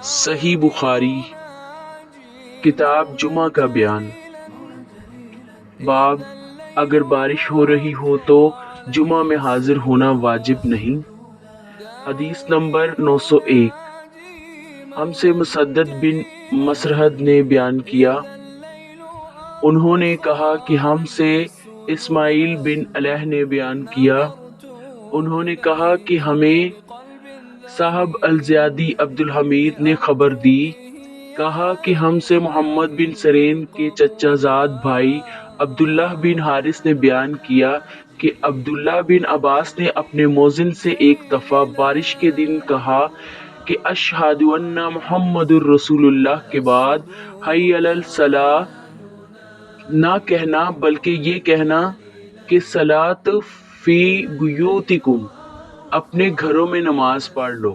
صحیح بخاری کتاب جمعہ کا بیان۔ باب اگر بارش ہو رہی ہو تو جمعہ میں حاضر ہونا واجب نہیں۔ حدیث نمبر 901۔ ہم سے مسدد بن مسرہد نے بیان کیا، انہوں نے کہا کہ ہم سے اسماعیل بن علیہ نے بیان کیا، انہوں نے کہا کہ ہمیں صاحب الزیادی عبدالحمید نے خبر دی، کہا کہ ہم سے محمد بن سرین کے چچا زاد بھائی عبداللہ بن حارث نے بیان کیا کہ عبداللہ بن عباس نے اپنے مؤذن سے ایک دفعہ بارش کے دن کہا کہ اشہد ان محمد الرسول اللہ کے بعد حی علی الصلاۃ نہ کہنا بلکہ یہ کہنا کہ صلاۃ فی بیوتکم، اپنے گھروں میں نماز پڑھ لو۔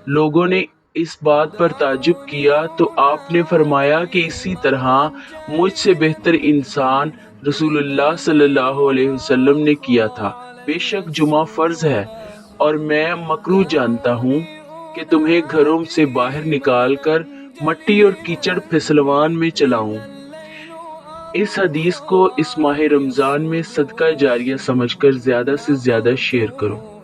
لوگوں نے اس بات پر تعجب کیا تو آپ نے فرمایا کہ اسی طرح مجھ سے بہتر انسان رسول اللہ صلی اللہ علیہ وسلم نے کیا تھا۔ بے شک جمعہ فرض ہے اور میں مکروہ جانتا ہوں کہ تمہیں گھروں سے باہر نکال کر مٹی اور کیچڑ پھسلوان میں چلاؤں۔ اس حدیث کو اس ماہ رمضان میں صدقہ جاریہ سمجھ کر زیادہ سے زیادہ شیئر کرو۔